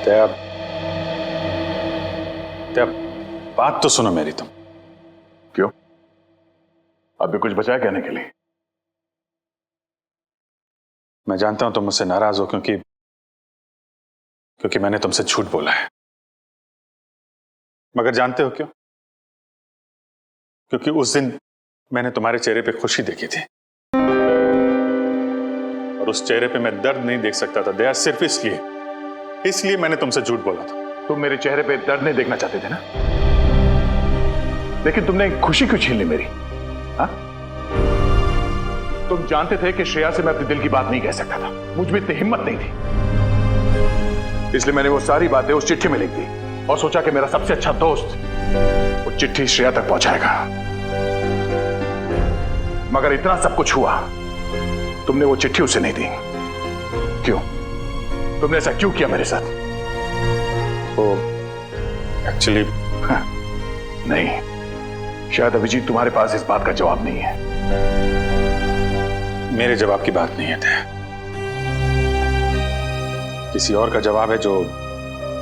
दया, दया, बात तो सुनो मेरी तुम। क्यों? अब भी कुछ बचा है कहने के लिए? मैं जानता हूं तुम मुझसे नाराज हो क्योंकि मैंने तुमसे झूठ बोला है। मगर जानते हो क्यों? क्योंकि उस दिन मैंने तुम्हारे चेहरे पे खुशी देखी थी और उस चेहरे पे मैं दर्द नहीं देख सकता था दया, सिर्फ इसलिए मैंने तुमसे झूठ बोला था। तुम मेरे चेहरे पे दर्द नहीं देखना चाहते थे ना, लेकिन तुमने खुशी क्यों छीन ली मेरी? हाँ? तुम जानते थे कि श्रेया से मैं अपने दिल की बात नहीं कह सकता था, मुझ में इतनी हिम्मत नहीं थी, इसलिए मैंने वो सारी बातें उस चिट्ठी में लिख दी और सोचा कि मेरा सबसे अच्छा दोस्त वो चिट्ठी श्रेया तक पहुंचाएगा। मगर इतना सब कुछ हुआ, तुमने वो चिट्ठी उसे नहीं दी। क्यों? तुमने ऐसा क्यों किया मेरे साथ? वो एक्चुअली नहीं, शायद अभिजीत तुम्हारे पास इस बात का जवाब नहीं है। मेरे जवाब की बात नहीं है दया, किसी और का जवाब है जो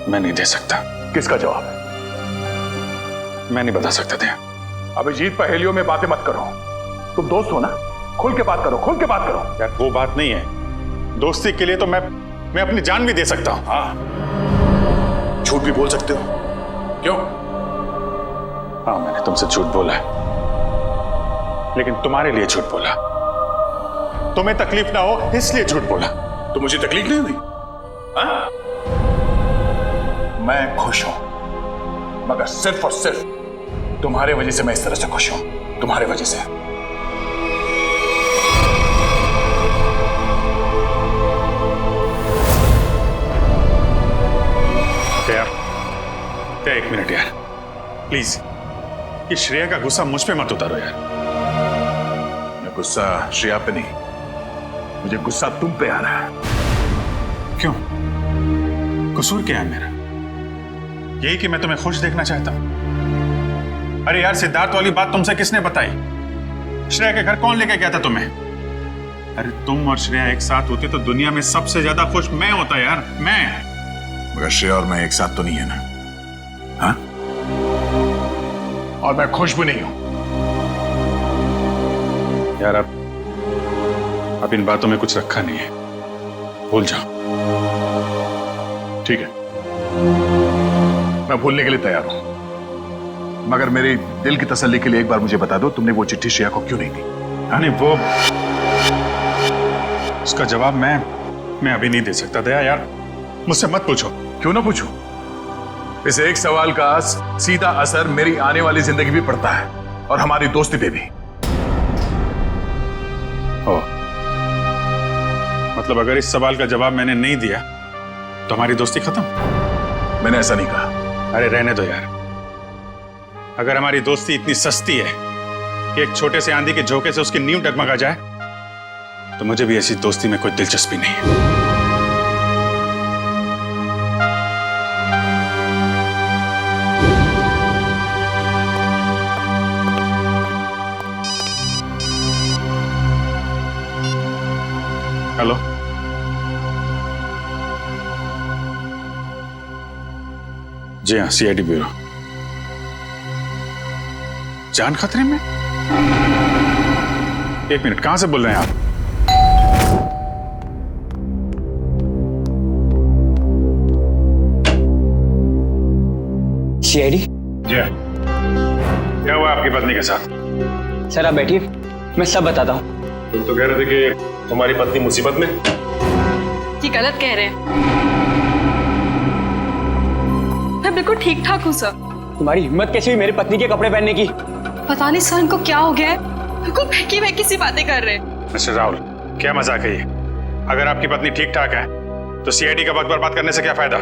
मैं नहीं दे सकता। किसका जवाब है? मैं नहीं बता सकता दया। अभिजीत, पहेलियों में बातें मत करो, तुम दोस्त हो ना, खुल के बात करो, खुल के बात करो। यार वो बात नहीं है, दोस्ती के लिए तो मैं अपनी जान भी दे सकता हूं। हाँ, झूठ भी बोल सकते हो। क्यों? हाँ, मैंने तुमसे झूठ बोला है, लेकिन तुम्हारे लिए झूठ बोला, तुम्हें तकलीफ ना हो इसलिए झूठ बोला। तो मुझे तकलीफ नहीं हुई? हाँ? मैं खुश हूं, मगर सिर्फ और सिर्फ तुम्हारे वजह से मैं इस तरह से खुश हूं, तुम्हारे वजह से। एक मिनट यार, प्लीज, ये श्रेया का गुस्सा मुझ पे मत उतारो यार। मैं गुस्सा श्रेया पे नहीं, मुझे गुस्सा तुम पे आ रहा है। क्यों? कसूर क्या है मेरा? यही कि मैं तुम्हें खुश देखना चाहता हूं। अरे यार, सिद्धार्थ वाली बात तुमसे किसने बताई? श्रेया के घर कौन लेके गया था तुम्हें? अरे तुम और श्रेया एक साथ होते तो दुनिया में सबसे ज्यादा खुश मैं होता यार, मैं। मगर श्रेया और मैं एक साथ तो नहीं है ना? हाँ? और मैं खुश भी नहीं हूं। यार अब इन बातों में कुछ रखा नहीं है, भूल जाओ। ठीक है, मैं भूलने के लिए तैयार हूं, मगर मेरे दिल की तसल्ली के लिए एक बार मुझे बता दो, तुमने वो चिट्ठी श्रेया को क्यों नहीं दी? नहीं, वो उसका जवाब मैं अभी नहीं दे सकता दया यार, मुझसे मत पूछो। क्यों ना पूछूं? इस एक सवाल का सीधा असर मेरी आने वाली जिंदगी भी पड़ता है और हमारी दोस्ती पे भी। मतलब अगर इस सवाल का जवाब मैंने नहीं दिया तो हमारी दोस्ती खत्म? मैंने ऐसा नहीं कहा। अरे रहने दो यार, अगर हमारी दोस्ती इतनी सस्ती है कि एक छोटे से आंधी के झोंके से उसकी नींव डगमगा जाए, तो मुझे भी ऐसी दोस्ती में कोई दिलचस्पी नहीं है। हेलो, जी हाँ, सीआईडी ब्यूरो। जान खतरे में? एक मिनट, कहां से बोल रहे हैं आप? सीआईडी? जी हाँ। क्या हुआ आपकी पत्नी के साथ? सर आप बैठिए, मैं सब बताता हूँ। तुम तो कह रहे थे कि तुम्हारी पत्नी मुसीबत में। ये गलत कह रहे हैं, मैं बिल्कुल ठीक ठाक हूँ सर। तुम्हारी हिम्मत कैसी हुई मेरी पत्नी के कपड़े पहनने की? पता नहीं सर इनको क्या हो गया है, बिल्कुल बहकी बहकी सी बातें कर रहे हैं। मिस्टर राहुल, क्या मजाक है ये? अगर आपकी पत्नी ठीक ठाक है तो सीआईडी का वक्त बर्बाद करने से क्या फायदा?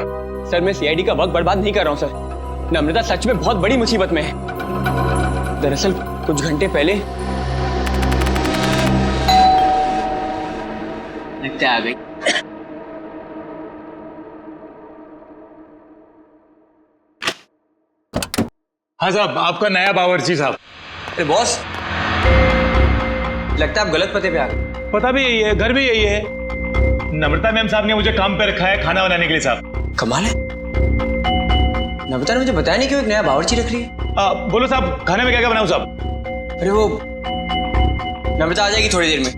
सर मैं सीआईडी का वक्त बर्बाद नहीं कर रहा हूँ सर, नम्रता सच में बहुत बड़ी मुसीबत में है। दरअसल कुछ घंटे पहले लगता आ गई। हाँ साहब, आपका नया बावर्ची साहब। अरे बॉस, लगता है आप गलत पते पे आ गए। पता भी यही है, घर भी यही है। नम्रता मैम साहब ने मुझे काम पे रखा है खाना बनाने के लिए साहब। कमाल है, नम्रता ने मुझे बताया नहीं क्यों एक नया बावर्ची रख रही है। बोलो साहब, खाने में क्या क्या बनाऊं साहब? अरे वो नम्रता आ जाएगी थोड़ी देर में,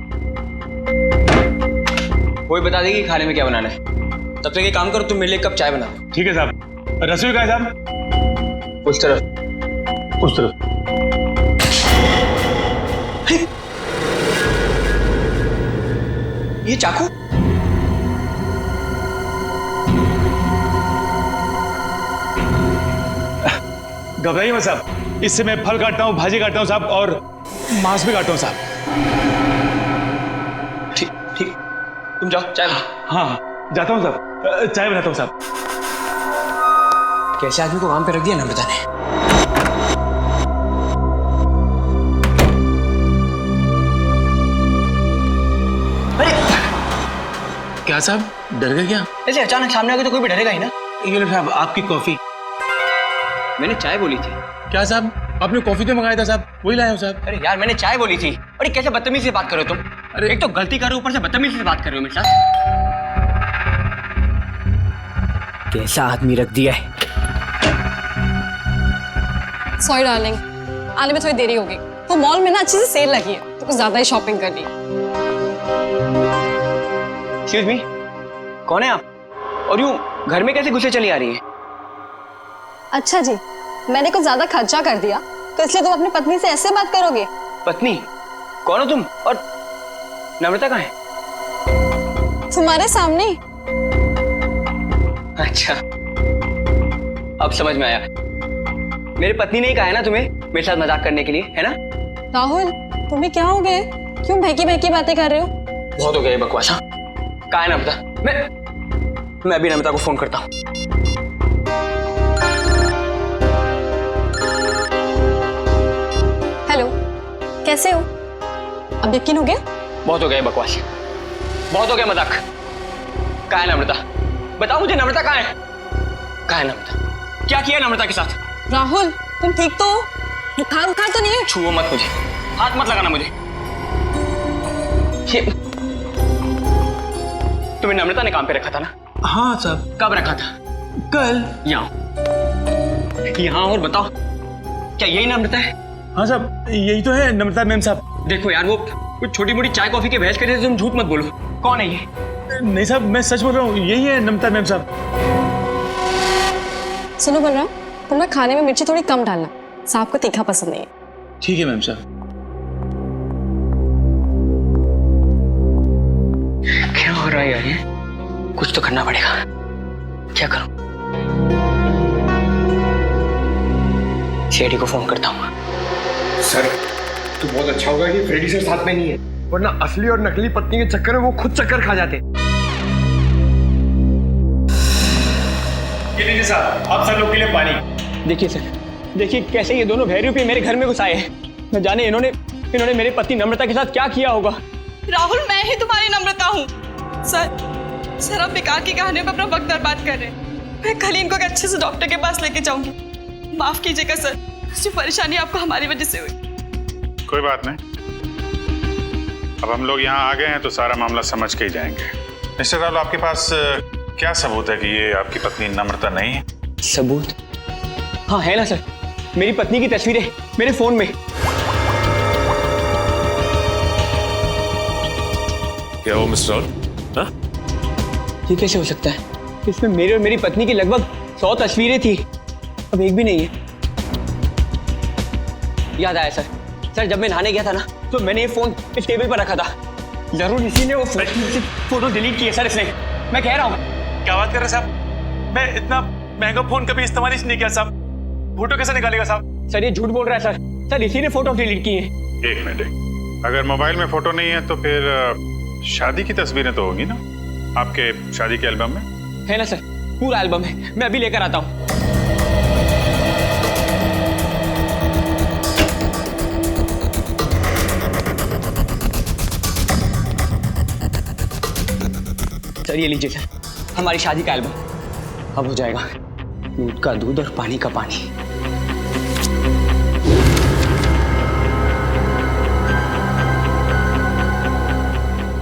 वही बता देगी खाने में क्या बनाना है। तब तक एक काम करो, तुम मेरे लिए एक कप चाय बना दो। ठीक है साहब। रसोई कहाँ है साहब? उस तरफ। उस तरफ। ये चाकू? घबराइए मत साहब, इससे मैं फल काटता हूँ, भाजी काटता हूँ साहब, और मांस भी काटता हूँ साहब। ठीक ठीक, तुम जाओ चाय बना। हाँ जाता हूँ साहब, चाय बनाता हूँ साहब। कैसे आदमी को काम पे रख दिया नम्रता ने। क्या साहब, डर गए क्या? ऐसे अचानक सामने आ गए तो कोई भी डरेगा ही ना। ये लो साहब आपकी कॉफी। मैंने चाय बोली थी। क्या साहब, आपने कॉफी तो मंगाया था साहब, वही लाया हूँ साहब। अरे यार मैंने चाय बोली थी। अरे कैसे बदतमीजी से बात कर रहे हो तुम? अरे एक तो गलती कर रहे हो, ऊपर से बदतमीजी से बात कर रहे हो मेरे साथ। कैसा आदमी रख दिया है। सॉरी डार्लिंग, आने में थोड़ी देरी होगी। वो मॉल में ना अच्छी से सेल लगी है तो कुछ ज्यादा ही शॉपिंग कर ली। एक्सक्यूज मी, कौन है आप? और यूं घर में कैसे घुसे चली आ रही है? अच्छा जी, मैंने कुछ ज्यादा खर्चा कर दिया तो इसलिए तुम अपनी पत्नी से ऐसे बात करोगे? पत्नी? कौन हो तुम? और नम्रता कहाँ है? तुम्हारे सामने। अच्छा अब समझ में आया। मेरी पत्नी ने ही कहा है ना तुम्हें मेरे साथ मजाक करने के लिए, है ना? राहुल, तुम्हें क्या हो गया? क्यों बहकी बहकी बातें कर रहे हो? बहुत हो गया ये बकवास। हाँ कहाँ है नम्रता? मैं अभी नम्रता को फोन करता हूँ। हेलो, कैसे हो? अब यकीन हो गया? बहुत हो गया ये बकवास, बहुत हो गया मजाक। कहाँ है नम्रता? बताओ मुझे, नम्रता कहाँ है? कहाँ है नम्रता? क्या किया नम्रता के साथ? राहुल, तुम ठीक तो हो? बुखार उखार तो नहीं है? छुओ मत मुझे, हाथ मत लगाना मुझे। ये तुम्हें नम्रता ने काम पे रखा था ना? हाँ साहब। कब रखा था? कल। यहाँ और बताओ, क्या यही नम्रता है? हाँ साहब, यही तो है नम्रता मैम साहब। देखो यार, वो कुछ छोटी मोटी चाय कॉफी के बहस करे, तुम झूठ मत बोलो। कौन है ये? नहीं साहब, मैं सच बोल रहा हूँ, यही है नम्रता मैम साहब। सुनो बलराम, तुम ना खाने में मिर्ची थोड़ी कम डालना, साहब को तीखा पसंद नहीं है। ठीक है मैम साहब। क्या हो रहा है यार, ये कुछ तो करना पड़ेगा। क्या करूं? सीआईडी को फोन करता हूँ। सर तो बहुत अच्छा होगा कि फ्रेडी सर साथ में नहीं है, वरना असली और नकली पत्नी के चक्कर में वो खुद चक्कर खा जाते। ये लीजिए साहब, आप सब लोग के लिए पानी। देखिए सर, देखिए कैसे ये दोनों भैरूपी मेरे घर में घुस आए हैं। न जाने इन्होंने मेरे पति नम्रता के साथ क्या किया होगा। राहुल, मैं ही तुम्हारी नम्रता हूँ। सर आप बेकार की कहानियों में अपना वक्त बर्बाद कर रहे हैं। मैं कल ही इनको एक अच्छे से डॉक्टर के पास लेके जाऊंगी। माफ कीजिएगा सर, जो परेशानी आपको हमारी वजह से हुई। कोई बात नहीं, अब हम लोग यहाँ आ गए हैं तो सारा मामला समझ के ही जाएंगे। मिस्टर राहुल, आपके पास क्या सबूत है कि ये आपकी पत्नी नम्रता नहीं है? सबूत? हाँ है ना सर, मेरी पत्नी की तस्वीरें मेरे फोन में। क्या वो मिस्टर राहुल? हाँ? ये कैसे हो सकता है? इसमें मेरे और मेरी पत्नी की लगभग 100 तस्वीरें थी, अब एक भी नहीं है। याद आया सर, जब मैं नहाने गया था ना तो मैंने ये फोन इस टेबल पर रखा था। जरूर इसी ने वो फोटो डिलीट किए सर इसने, मैं कह रहा हूँ। क्या बात कर रहे हैं साहब? मैं इतना महंगा फोन कभी इस्तेमाल ही नहीं किया साहब। फोटो कैसे निकालेगा साहब? सर ये झूठ बोल रहा है सर इसी ने फोटो डिलीट की है। एक मिनट, अगर मोबाइल में फोटो नहीं है तो फिर शादी की तस्वीरें तो होगी ना आपके शादी के एल्बम में? है ना सर, पूरा एल्बम है, मैं अभी लेकर आता हूँ। सर ये लीजिए सर, हमारी शादी का एल्बम। अब हो जाएगा दूध का दूध और पानी का पानी।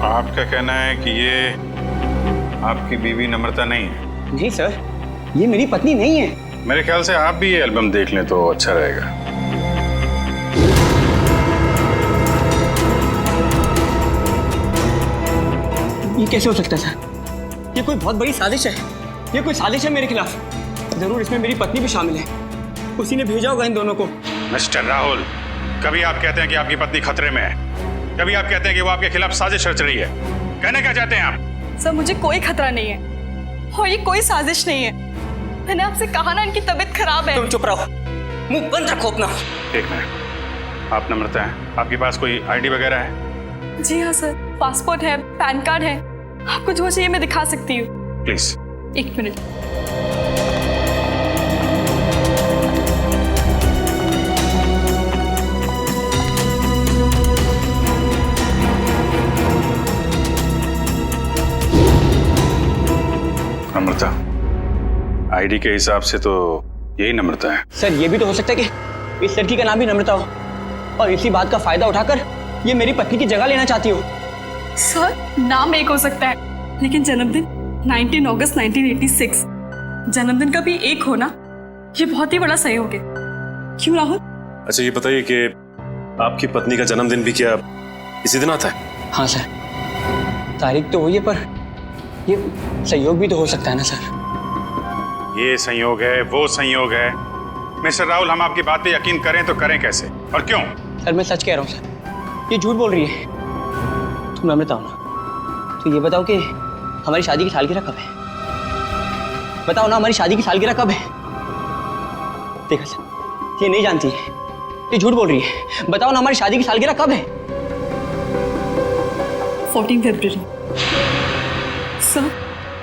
आपका कहना है कि ये आपकी बीवी नम्रता नहीं है? जी सर, ये मेरी पत्नी नहीं है। मेरे ख्याल से आप भी ये एल्बम देख लें तो अच्छा रहेगा। ये कैसे हो सकता है सर? ये कोई बहुत बड़ी साजिश है। ये कोई साजिश है मेरे खिलाफ। जरूर इसमें मेरी पत्नी भी शामिल है। उसी ने भेजा होगा इन दोनों को। मिस्टर राहुल, कभी आप कहते हैं कि आपकी पत्नी खतरे में है, कभी आप कहते हैं कि वो आपके खिलाफ साजिश रच रही है। कहना क्या चाहते हैं आप? सर मुझे कोई खतरा नहीं है और ये कोई साजिश नहीं है। मैंने आपसे कहा ना इनकी तबीयत खराब है। तुम चुप रहो, मुंह बंद रखो अपना। एक मिनट, आप नम्रता हैं, आपके पास कोई आईडी वगैरह है? जी हाँ सर, पासपोर्ट है, पैन कार्ड है। आपको जो चाहिए मैं दिखा सकती हूँ। प्लीज। एक मिनट। नम्रता, आईडी के हिसाब से तो यही नम्रता है। सर ये भी तो हो सकता है कि इस लड़की का नाम भी नम्रता हो और इसी बात का फायदा उठाकर ये मेरी पत्नी की जगह लेना चाहती हो। सर नाम एक हो सकता है लेकिन जन्मदिन 19 अगस्त 1986। जन्मदिन का भी एक होना ये बहुत ही बड़ा सहयोग है। क्यों राहुल? अच्छा ये बताइए कि आपकी पत्नी का जन्मदिन भी क्या इसी दिन आता है? हाँ सर, तारीख तो वही है पर ये सहयोग भी तो हो सकता है ना सर। ये संयोग है, वो संयोग है। मिस्टर राहुल, हम आपकी बात पे यकीन करें तो करें कैसे और क्यों? सर मैं सच कह रहा हूँ सर, ये झूठ बोल रही है। तुम नम्रता हो ना, तो ये बताओ कि हमारी शादी की सालगिरह कब है? बताओ ना, हमारी शादी की सालगिरह कब है? देखा सर, ये नहीं जानती है, ये झूठ बोल रही है। बताओ ना, हमारी शादी की सालगिरह कब है? 14 फरवरी। सर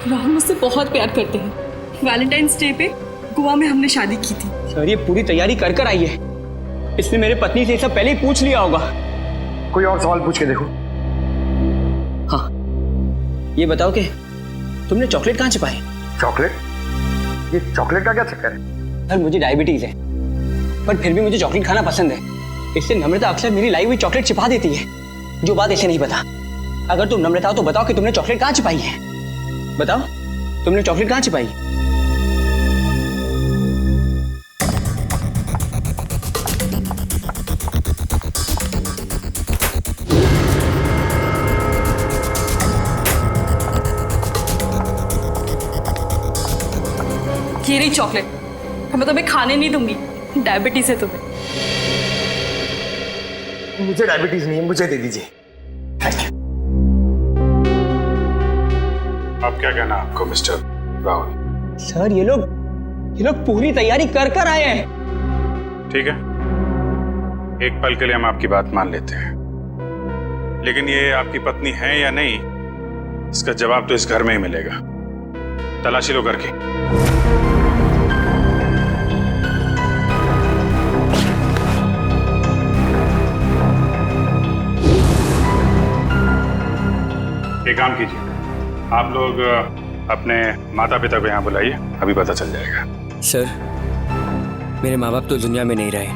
राहुल मुझसे बहुत प्यार करते हैं। वैलेंटाइंस डे पे गोवा में हमने शादी की थी। सर ये पूरी तैयारी कर कर आई है। इसने मेरे पत्नी से सब पहले ही पूछ लिया होगा। कोई और सवाल पूछ के देखो। हाँ, ये बताओ कि तुमने चॉकलेट कहाँ छिपाई? चॉकलेट? ये चॉकलेट का क्या चक्कर है? सर मुझे डायबिटीज है पर फिर भी मुझे चॉकलेट खाना पसंद है। इससे नम्रता अक्सर मेरी लाई हुई चॉकलेट छिपा देती है, जो बात इसे नहीं पता। अगर तुम नम्रता हो तो बताओ कि तुमने चॉकलेट कहाँ छिपाई है? बताओ, तुमने चॉकलेट कहाँ छिपाई? ये रही चॉकलेट। मैं तुम्हें खाने नहीं दूंगी, डायबिटीज है तुम्हें। मुझे डायबिटीज नहीं है, मुझे दे दीजिए। अब क्या कहना आपको मिस्टर राहुल? सर ये लोग पूरी तैयारी कर कर आए हैं। ठीक है, एक पल के लिए हम आपकी बात मान लेते हैं, लेकिन ये आपकी पत्नी है या नहीं, इसका जवाब तो इस घर में ही मिलेगा। तलाशी लो घर की। एक काम कीजिए, आप लोग अपने माता पिता को यहाँ बुलाइए, अभी पता चल जाएगा। सर मेरे माँ बाप तो दुनिया में नहीं रहे।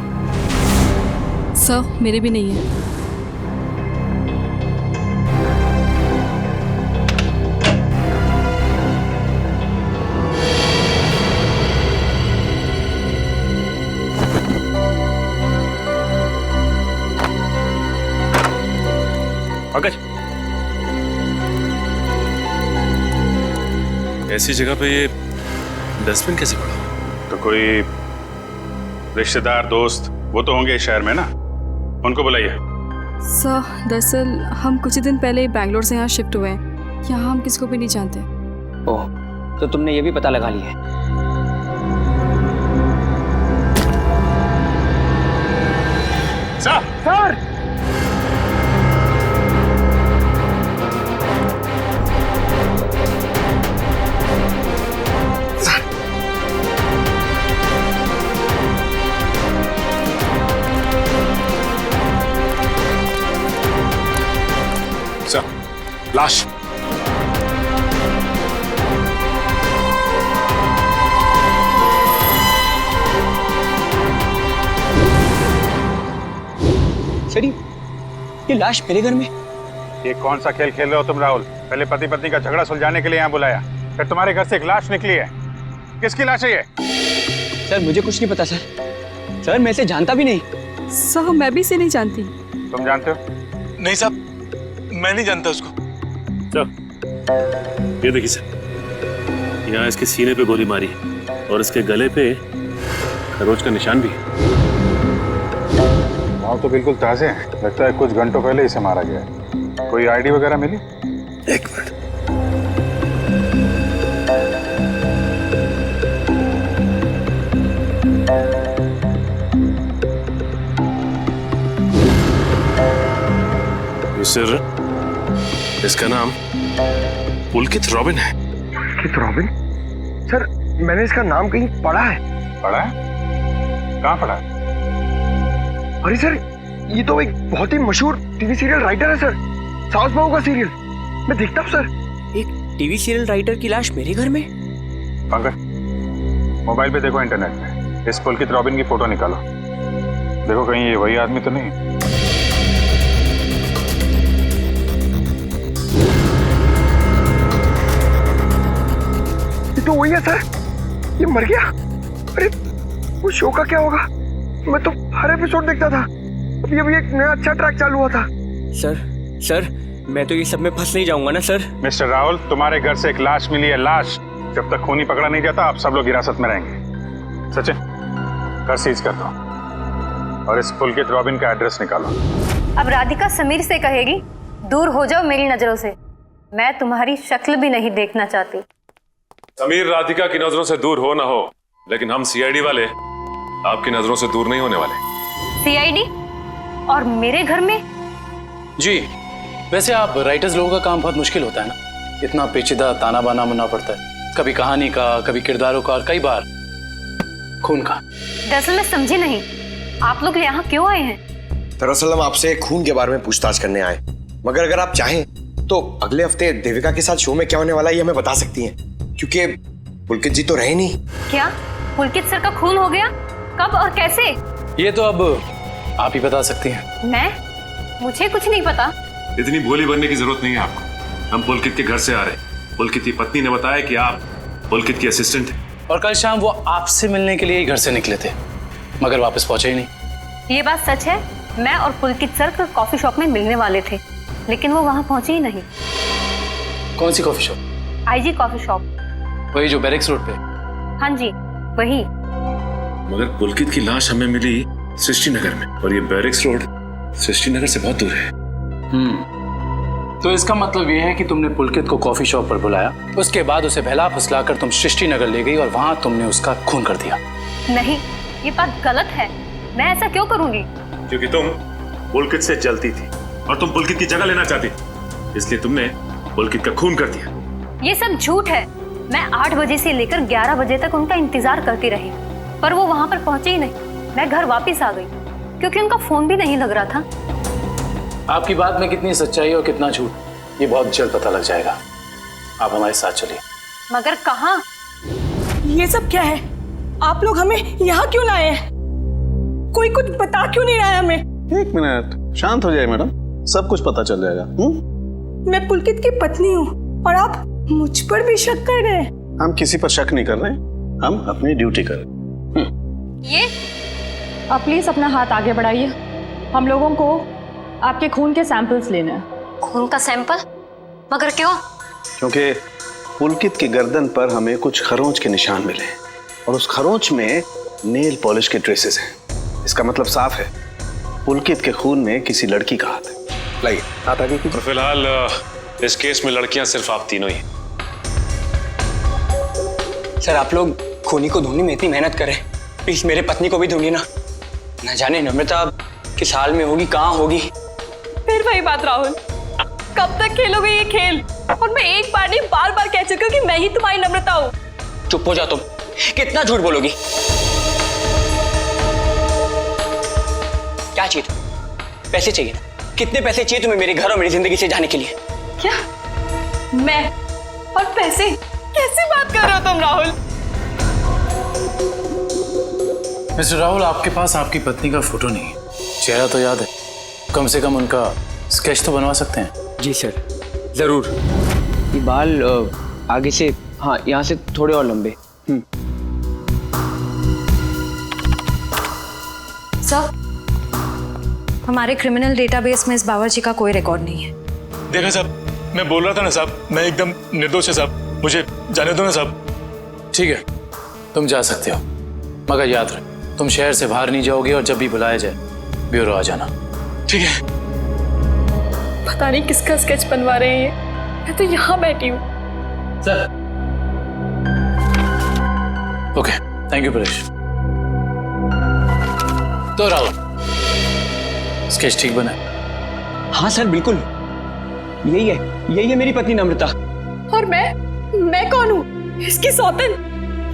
सर मेरे भी नहीं है। पंकज, ऐसी जगह पे ये डस्टबिन कैसे पड़ा? तो कोई रिश्तेदार दोस्त वो तो होंगे इस शहर में ना, उनको बुलाइए। सर दरअसल हम कुछ ही दिन पहले बैंगलोर से यहाँ शिफ्ट हुए हैं। यहाँ हम किसी को भी नहीं जानते। ओह, तो तुमने ये भी पता लगा लिया है? सर! लाश। सर ये लाश मेरे घर में? ये कौन सा खेल खेल रहे हो तुम राहुल? पहले पति पत्नी का झगड़ा सुलझाने के लिए यहाँ बुलाया, फिर तुम्हारे घर से एक लाश निकली है। किसकी लाश है ये? सर मुझे कुछ नहीं पता सर मैं इसे जानता भी नहीं। साहब मैं भी इसे नहीं जानती। तुम जानते हो? नहीं साहब, मैं नहीं जानता उसको। ये देखिए सर, यहाँ इसके सीने पे गोली मारी और इसके गले पे खरोच का निशान भी। घाव तो बिल्कुल ताजे हैं, लगता है कुछ घंटों पहले इसे मारा गया है। कोई आईडी वगैरह मिली? एक मिनट। सर, इसका नाम पुलकित रॉबिन है। पुलकित रॉबिन? सर मैंने इसका नाम कहीं पढ़ा है। पढ़ा है? कहाँ पढ़ा है? अरे सर ये तो एक बहुत ही मशहूर टीवी सीरियल राइटर है सर, साउथ बहू का सीरियल। मैं देखता हूँ सर। एक टीवी सीरियल राइटर की लाश मेरे घर में? पंकज, मोबाइल पे देखो, इंटरनेट पे इस पुलकित रॉबिन की फोटो निकालो। देखो कहीं ये वही आदमी तो नहीं। ये तो वही है सर, ये मर गया। अरे वो शो का क्या होगा? मैं तो हर एपिसोड देखता था। अभी अभी एक नया अच्छा ट्रैक चालू हुआ था। सर मैं तो ये सब में फंस नहीं जाऊंगा ना सर? मिस्टर राहुल, तुम्हारे घर से एक लाश मिली है। लाश जब तक खूनी पकड़ा नहीं जाता आप सब लोग हिरासत में रहेंगे। सचिन, घर सीज कर दो और इस पुलकित रॉबिन का एड्रेस निकालो। अब राधिका समीर से कहेगी दूर हो जाओ मेरी नजरों से, मैं तुम्हारी शक्ल भी नहीं देखना चाहती। समीर राधिका की नजरों से दूर हो ना हो, लेकिन हम सीआईडी वाले आपकी नजरों से दूर नहीं होने वाले। सीआईडी? और मेरे घर में? जी, वैसे आप राइटर्स लोगों का काम बहुत मुश्किल होता है ना, इतना पेचीदा ताना बाना बनना पड़ता है, कभी कहानी का, कभी किरदारों का और कई बार खून का। दरअसल मैं समझी नहीं, आप लोग यहाँ क्यों आए हैं? दरअसल हम आपसे खून के बारे में पूछताछ करने आए, मगर अगर आप चाहें तो अगले हफ्ते देविका के साथ शो में क्या होने वाला है ये हमें बता सकती हैं, क्योंकि पुलकित जी तो रहे नहीं। क्या पुलकित सर का खून हो गया? कब और कैसे? ये तो अब आप ही बता सकती हैं। मैं? मुझे कुछ नहीं पता। इतनी भोली बनने की जरूरत नहीं है आपको। हम पुलकित के घर से आ रहे। पुलकित की पत्नी ने बताया कि आप पुलकित की असिस्टेंट हैं और कल शाम वो आपसे मिलने के लिए ही घर से निकले थे, मगर वापस पहुंचे ही नहीं। ये बात सच है, मैं और पुलकित सर कॉफी शॉप में मिलने वाले थे, लेकिन वो वहाँ पहुंचे ही नहीं। कौन सी coffee shop? IG coffee shop. वही जो बैरिक्स रोड पे? हाँ जी वही। मगर पुलकित की लाश हमें मिली सृष्टि नगर में, और ये बैरिक्स रोड सृष्टि नगर से बहुत दूर है। तो इसका मतलब ये है कि तुमने पुलकित को कॉफी शॉप पर बुलाया, उसके बाद उसे बहला फुसलाकर तुम सृष्टि नगर ले गई और वहां तुमने उसका खून कर दिया। नहीं, ये बात गलत है। मैं ऐसा क्यों करूंगी? क्योंकि तुम पुलकित से जलती थी और तुम पुलकित की जगह लेना चाहती थी, इसलिए तुमने पुलकित का खून कर दिया। ये सब झूठ है। मैं 8 बजे से लेकर 11 बजे तक उनका इंतजार करती रही, पर वो वहां पर पहुंचे ही नहीं। मैं घर वापस आ गई क्योंकि उनका फोन भी नहीं लग रहा था। आपकी बात में कितनी सच्चाई और कितना झूठ ये बहुत जल्द पता लग जाएगा। आप हमारे साथ चलिए। मगर कहाँ? ये सब क्या है? आप लोग हमें यहाँ क्यों लाए हैं? कोई कुछ बता क्यों नहीं रहा है हमें? एक मिनट, शांत हो जाए मैडम, सब कुछ पता चल जाएगा। मैं पुलकित की पत्नी हूँ और आप मुझ पर भी शक कर रहे हैं। हम किसी पर शक नहीं कर रहे, हम अपनी ड्यूटी कर रहे। ये आप प्लीज अपना हाथ आगे बढ़ाइए। हम लोगों को आपके खून के सैंपल्स लेने हैं। खून का सैंपल? मगर क्यों? क्योंकि पुलकित की गर्दन पर हमें कुछ खरोंच के निशान मिले और उस खरोंच में नेल पॉलिश के ट्रेसेस हैं। इसका मतलब साफ है, पुलकित के खून में किसी लड़की का हाथ है। लाइए हाथ आगे कीजिए। फिलहाल इस केस में लड़कियां सिर्फ आप तीनों ही। सर आप लोग खूनी को ढूंढने में इतनी मेहनत करें, प्लीज मेरे पत्नी को भी ढूंढिए ना। न जाने नम्रता किस हाल में होगी, कहाँ होगी। फिर वही बात राहुल, कब तक खेलोगे ये खेल? और मैं एक बार नहीं बार बार कह चुकी हूँ कि मैं ही तुम्हारी नम्रता हूँ। चुप हो जाओ तुम, कितना झूठ बोलोगी? क्या चाहिए तुम्हें? पैसे चाहिए ना? कितने पैसे चाहिए तुम्हें मेरे घर और मेरी जिंदगी से जाने के लिए? क्या? मैं और पैसे? कैसी बात कर रहे हो तुम राहुल? मिस्टर राहुल, आपके पास आपकी पत्नी का फोटो नहीं है, चेहरा तो याद है, कम से कम उनका स्केच तो बनवा सकते हैं। जी सर जरूर। ये बाल आगे से, हाँ यहाँ से थोड़े और लंबे। सर, हमारे क्रिमिनल डेटाबेस में इस बावर्ची का कोई रिकॉर्ड नहीं है। देखा साहब, मैं बोल रहा था ना साहब, मैं एकदम निर्दोष है साहब, मुझे जाने दो ना साहब। ठीक है, तुम जा सकते हो, मगर याद रख तुम शहर से बाहर नहीं जाओगे और जब भी बुलाया जाए ब्यूरो आ जाना। ठीक है। पता नहीं किसका स्केच बनवा रहे हैं ये, मैं तो यहाँ बैठी हूँ। Sir. Okay, thank you Paresh. तो राहुल, स्केच ठीक बना? हाँ सर, बिल्कुल यही है मेरी पत्नी नम्रता। और मैं कौन हूँ? इसकी सौतन?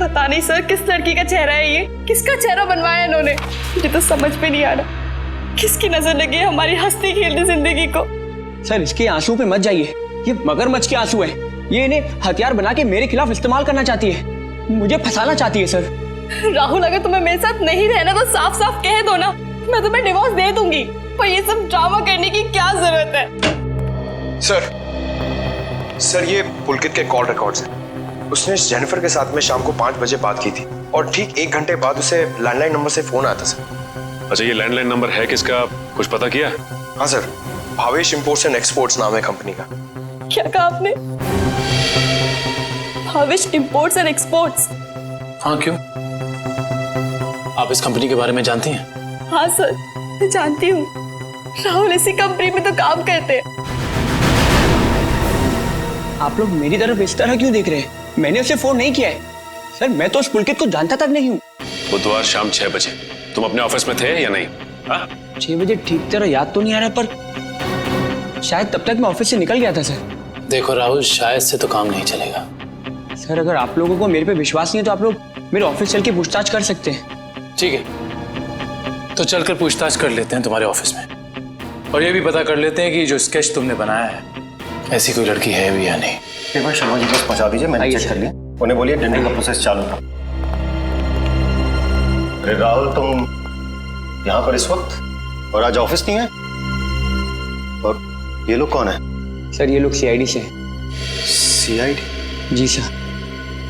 पता नहीं सर किस लड़की का चेहरा है ये, किसका चेहरा बनवाया इन्होंने, मुझे तो समझ में नहीं आ रहा। किसकी नजर लगी है हमारी हंसती खेलती जिंदगी को। सर इसके आंसू पे मत जाइए, ये मगरमच्छ के आंसू है। ये इन्हें हथियार बना के मेरे खिलाफ इस्तेमाल करना चाहती है, मुझे फंसाना चाहती है सर। राहुल, अगर तुम्हें मेरे साथ नहीं रहना तो साफ साफ कह दो ना, मैं तुम्हें डिवोर्स दे दूंगी। पर ये सब ड्रामा करने की क्या जरूरत है? सर ये पुलकित के कॉल रिकॉर्ड्स हैं। उसने जेनिफर के साथ में शाम को 5 बजे बात की थी और ठीक 1 घंटे बाद उसे लैंडलाइन नंबर से फोन आया था सर। अच्छा, ये लैंडलाइन नंबर है किसका, कुछ पता किया? हाँ sir, Bhavesh imports and exports नाम है कंपनी का। क्या कहा आपने? Bhavesh imports and exports? हाँ, क्यों? आप इस कंपनी के बारे में जानती हैं? हाँ सर, मैं जानती हूँ। राहुल इसी कंपनी में तो काम करते हैं। आप लोग मेरी तरफ इस तरह क्यों देख रहे हैं? मैंने उसे फोन नहीं किया है सर, मैं तो उस पुलकित को जानता तक नहीं हूँ। बुधवार शाम 6 बजे तुम अपने ऑफिस में थे या नहीं? 6 बजे ठीक तरह याद तो नहीं आ रहा, पर शायद तब तक मैं ऑफिस से निकल गया था सर। देखो राहुल, शायद से तो काम नहीं चलेगा। सर अगर आप लोगों को मेरे पे विश्वास नहीं है तो आप लोग मेरे ऑफिस चल के पूछताछ कर सकते हैं। ठीक है, तो चलकर पूछताछ कर लेते हैं तुम्हारे ऑफिस में, और ये भी पता कर लेते हैं कि जो स्केच तुमने बनाया है ऐसी कोई लड़की है भी या नहीं। एक बार शर्मा जी बस पहुंचा दीजिए, मैंने चेक कर लिया। उन्हें बोलिए टेंडरिंग का प्रोसेस चालू था। अरे राहुल, तुम यहाँ पर इस वक्त और आज ऑफिस नहीं है? और ये लोग कौन है? सर ये लोग सीआईडी से। सीआईडी? जी सर।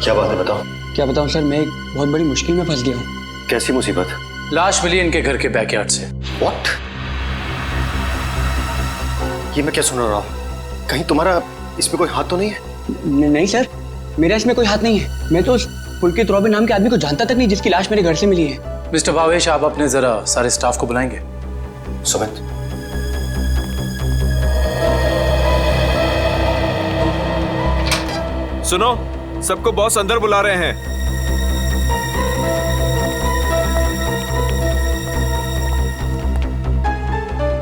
क्या बात है, बताओ। क्या बताऊं सर, मैं एक बहुत बड़ी मुश्किल में फंस गया हूँ। कैसी मुसीबत? लाश मिली इनके घर के बैकयार्ड से। व्हाट? ये मैं क्या सुन रहा हूँ? कहीं तुम्हारा इसमें कोई हाथ तो नहीं है? नहीं सर, मेरा इसमें कोई हाथ नहीं है। मैं तो उस पुलकित रॉबिन नाम के आदमी को जानता तक नहीं जिसकी लाश मेरे घर से मिली है। मिस्टर भावेश, आप अपने जरा सारे स्टाफ को बुलाएंगे। सुमित, सुनो, सबको बॉस अंदर बुला रहे हैं।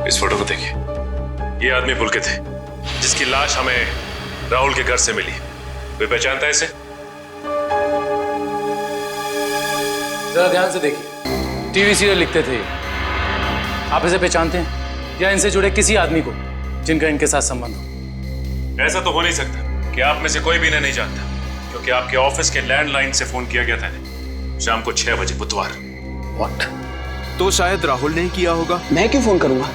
इस फोटो को देखिए, ये आदमी पुलकित है जिसकी लाश हमें राहुल के घर से मिली। कोई पहचानता है इसे? जरा ध्यान से देखिए, टीवी सीरियल लिखते थे। आप इसे पहचानते हैं या इनसे जुड़े किसी आदमी को जिनका इनके साथ संबंध हो? ऐसा तो हो नहीं सकता कि आप में से कोई भी इन्हें नहीं जानता, क्योंकि आपके ऑफिस के लैंडलाइन से फोन किया गया था शाम को 6 बजे बुधवार। व्हाट? तो शायद राहुल ने किया होगा। मैं क्यों फोन करूंगा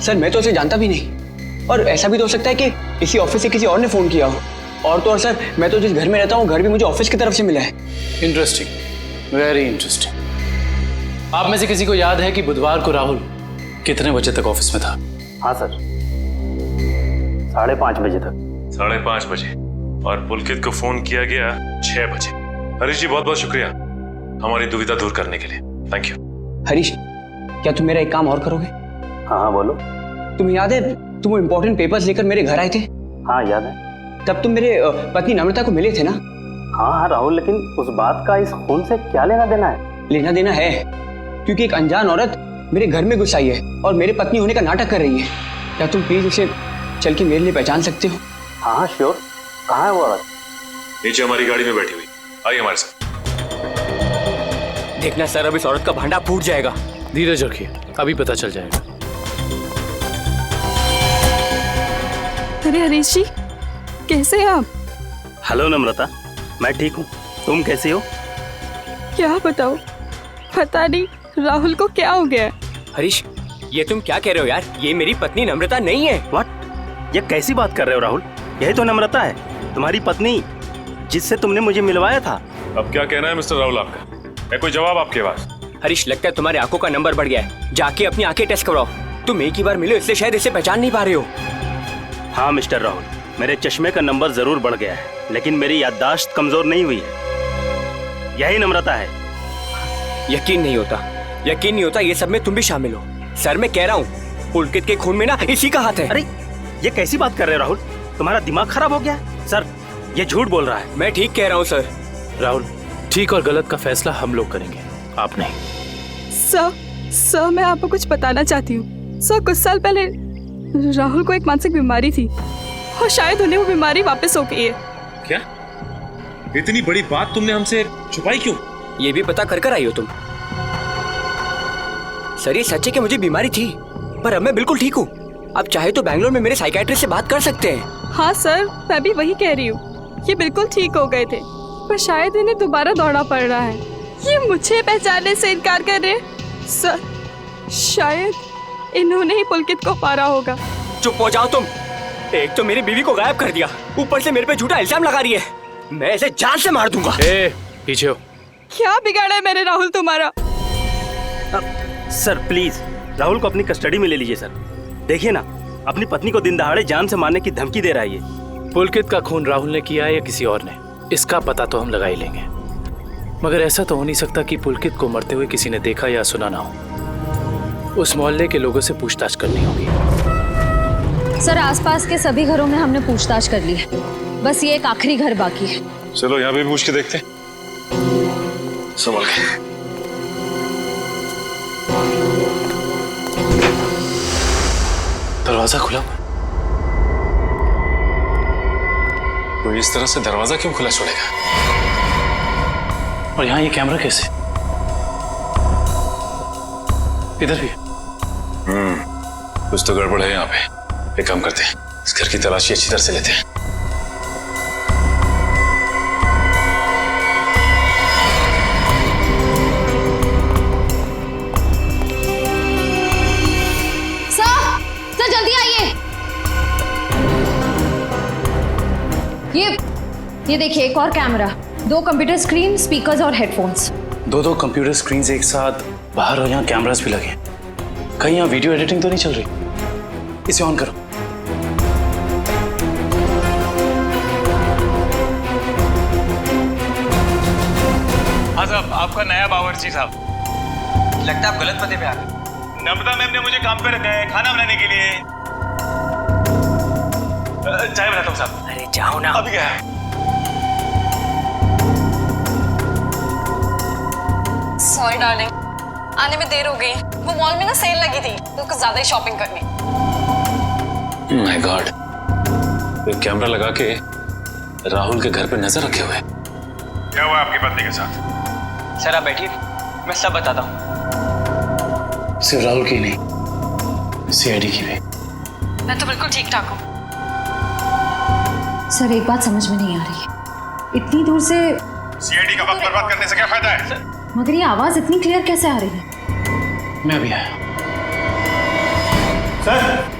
सर, मैं तो उसे जानता भी नहीं। और ऐसा भी तो हो सकता है कि इसी ऑफिस से किसी और ने फोन किया हो। और तो और सर, मैं तो जिस घर में रहता हूँ घर भी मुझे ऑफिस की तरफ से मिला है। Interesting, very interesting. आप में से किसी को याद है कि बुधवार को राहुल कितने बजे तक ऑफिस में था? हाँ सर, 5:30 बजे तक। 5:30 बजे, और पुलकित को फोन किया गया 6 बजे। हरीश जी, बहुत बहुत शुक्रिया हमारी दुविधा दूर करने के लिए। Thank you. हरीश, क्या तुम मेरा एक काम और करोगे? हाँ बोलो। तुम्हें याद है तुम वो इम्पोर्टेंट पेपर्स लेकर मेरे घर आए थे? हाँ याद है। तब तुम मेरे पत्नी नम्रता को मिले थे ना? हाँ राहुल, लेकिन उस बात का इस खून से क्या लेना देना है? लेना देना है, क्योंकि एक अनजान औरत मेरे घर में घुस आई है और मेरे पत्नी होने का नाटक कर रही है। क्या तुम प्लीज उसे चल के मेरे लिए पहचान सकते हो? हाँ श्योर। कहाँ है वो औरत? नीचे हमारी गाड़ी में बैठी हुई, आइए हमारे साथ। देखना सर, अब इस औरत का भांडा फूट जाएगा। धीरज रखिए, अभी पता चल जाएगा। अरे हरीश जी, कैसे हैं आप? हेलो नम्रता, मैं ठीक हूँ, तुम कैसी हो? क्या बताओ, पता नहीं राहुल को क्या हो गया। हरीश, ये तुम क्या कह रहे हो यार? ये मेरी पत्नी नम्रता नहीं है। व्हाट? ये कैसी बात कर रहे हो राहुल? यही तो नम्रता है, तुम्हारी पत्नी, जिससे तुमने मुझे मिलवाया था। अब क्या कहना है मिस्टर राहुल आपका? है कोई जवाब आपके पास? हरीश, लगता है तुम्हारी आंखों का नंबर बढ़ गया है। जाके अपनी आंखें टेस्ट करवाओ। तुम एक ही बार मिले इसलिए शायद इसे पहचान नहीं पा रहे हो। हाँ मिस्टर राहुल, मेरे चश्मे का नंबर जरूर बढ़ गया है, लेकिन मेरी याददाश्त कमजोर नहीं हुई है। यही नम्रता है। यकीन नहीं होता ये सब में तुम भी शामिल हो। सर मैं कह रहा हूँ पुलकित के खून में ना इसी का हाथ है। अरे ये कैसी बात कर रहे हो राहुल, तुम्हारा दिमाग खराब हो गया है? सर ये झूठ बोल रहा है। मैं ठीक कह रहा हूँ सर। राहुल, ठीक और गलत का फैसला हम लोग करेंगे, आप नहीं। सर मैं आपको कुछ बताना चाहती हूँ। सर कुछ साल पहले राहुल को एक मानसिक बीमारी थी और शायद उन्हें वो बीमारी वापस हो गई है। क्या? इतनी बड़ी बात तुमने हमसे छुपाई क्यों? ये भी पता कर आई हो तुम? सर ये सच है कि मुझे बीमारी थी, पर अब मैं बिल्कुल ठीक हूँ। अब चाहे तो बैंगलोर में मेरे साइकियाट्रिस्ट से बात कर सकते हैं। हाँ सर, मैं भी वही कह रही हूँ। ये बिल्कुल ठीक हो गए थे, पर शायद इन्हें दोबारा दौड़ना पड़ रहा है। ये मुझे पहचानने से इनकार कर रहे हैं। सर शायद इन्होंने ही पुलकित को मारा होगा। चुप हो जाओ तुम। एक तो मेरी बीवी को गायब कर दिया, ऊपर से मेरे पे झूठा इल्जाम लगा रही है। मैं इसे जान से मार दूंगा। पीछे हो। क्या बिगाड़ा है मैंने राहुल तुम्हारा? सर प्लीज राहुल को अपनी कस्टडी में ले लीजिए सर। देखिए ना, अपनी पत्नी को दिन दहाड़े जान से मारने की धमकी दे रहा है ये। पुलकित का खून राहुल ने किया है या किसी और ने, इसका पता तो हम लगा ही लेंगे। मगर ऐसा तो हो नहीं सकता कि पुलकित को मरते हुए किसी ने देखा या सुना ना हो। उस मोहल्ले के लोगों से पूछताछ करनी होगी। सर आसपास के सभी घरों में हमने पूछताछ कर ली है, बस ये एक आखिरी घर बाकी है। चलो यहाँ भी पूछ के देखते हैं। संभल के। दरवाजा खुला हुआ। तो इस तरह से दरवाजा क्यों खुला छोड़ेगा? और यहाँ ये कैमरा कैसे? इधर भी। कुछ तो गड़बड़ है यहाँ पे। एक काम करते हैं, इस घर की तलाशी अच्छी तरह से लेते हैं। सर जल्दी आइए। ये देखिए एक और कैमरा, 2 कंप्यूटर स्क्रीन, स्पीकर्स और हेडफोन्स। दो कंप्यूटर स्क्रीन एक साथ बाहर और यहाँ कैमरास भी लगे। कहीं यहाँ वीडियो एडिटिंग तो नहीं चल रही? इसे ऑन करो। हाँ साहब, आपका नया बावर्ची साहब। लगता है आप गलत पते पे आ गए। नम्रता मैम ने मुझे काम पे रखा है खाना बनाने के लिए। चाय बनाता हूँ साहब। अरे जाओ ना। अभी क्या? सॉरी डार्लिंग, आने में देर हो गई। वो मॉल में ना सेल लगी थी तो कुछ ज्यादा ही शॉपिंग करनी। माय गॉड, तो कैमरा लगा के राहुल के घर पे नजर रखे हुए। क्या हुआ आपकी पत्नी के साथ? सर आप बैठिए, मैं सब बताता हूँ। सिर्फ राहुल की नहीं, सीआईडी की भी। मैं तो बिल्कुल ठीक ठाक हूँ। सर एक बात समझ में नहीं आ रही है, इतनी दूर से सीआईडी का वक्त बर्बाद करने से क्या फायदा है? मगर ये आवाज इतनी क्लियर कैसे आ रही है? मैं अभी आया। सर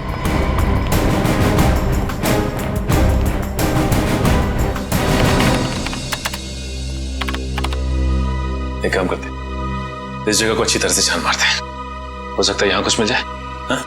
एक काम करते हैं, इस जगह को अच्छी तरह से छान मारते हैं। हो सकता है यहाँ कुछ मिल जाए। हाँ?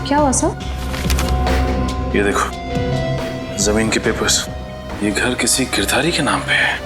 क्या हुआ सर? ये देखो जमीन के पेपर्स, ये घर किसी गिरधारी के नाम पे है।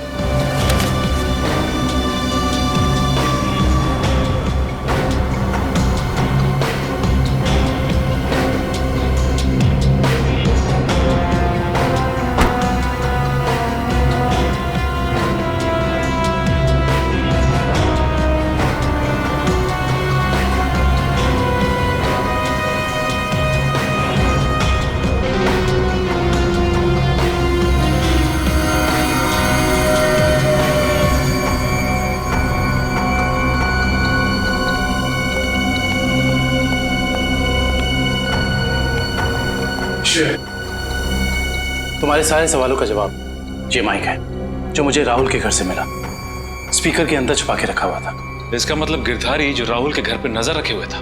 तुम्हारे सारे सवालों का जवाब ये माइक है जो मुझे राहुल के घर से मिला। स्पीकर के अंदर छुपा के रखा हुआ था। इसका मतलब गिरधारी जो राहुल के घर पर नजर रखे हुए था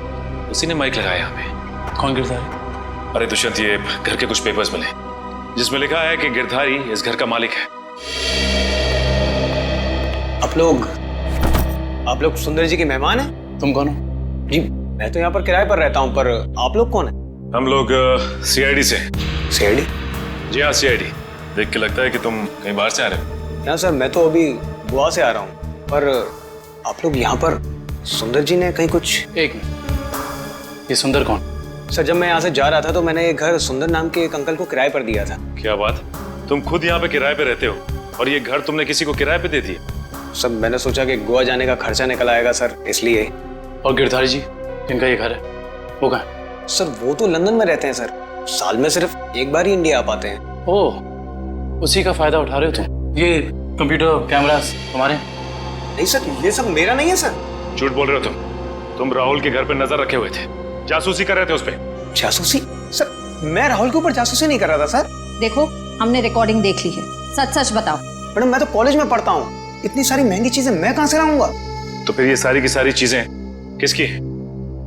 उसी ने माइक लगाया हमें। कौन गिरधारी? अरे दुष्यंत, ये घर के कुछ पेपर्स मिले जिसमें लिखा है कि गिरधारी इस घर का मालिक है। आप लोग सुंदर जी के मेहमान हैं? तुम कौन हो? जी मैं तो यहाँ पर किराए पर रहता हूँ, पर आप लोग कौन हैं? हम लोग सीआईडी से। सीआईडी? जी हाँ, सीआईडी। देख के लगता है कि तुम कहीं बाहर से आ रहे हो। क्या सर, मैं तो अभी गोवा से आ रहा हूँ, पर आप लोग यहाँ पर सुंदर जी ने कहीं कुछ। एक मिनट, ये सुंदर कौन? सर जब मैं यहाँ से जा रहा था तो मैंने ये घर सुंदर नाम के एक अंकल को किराए पर दिया था। क्या बात, तुम खुद यहाँ पे किराए पे रहते हो और ये घर तुमने किसी को किराए पे दे दिया? सर मैंने सोचा कि गोवा जाने का खर्चा निकल आएगा सर, इसलिए। और गिरधारी जी जिनका ये घर है वो कहाँ है? सर वो तो लंदन में रहते हैं सर, साल में सिर्फ एक बार ही इंडिया आ पाते हैं। ओह, उसी का फायदा उठा रहे हो तुम? ये कंप्यूटर कैमरास तुम्हारे? नहीं सर, ये सब मेरा नहीं है सर। झूठ बोल रहे हो तुम राहुल के घर पे नजर रखे हुए थे, जासूसी कर रहे थे उस पे। जासूसी? सर मैं राहुल के ऊपर जासूसी नहीं कर रहा था सर। देखो हमने रिकॉर्डिंग देख ली है, सच सच बताओ। मैडम मैं तो कॉलेज में पढ़ता हूँ, इतनी सारी महंगी चीजें मैं कहाँ से लाऊंगा? तो फिर ये सारी की सारी चीजें किसकी?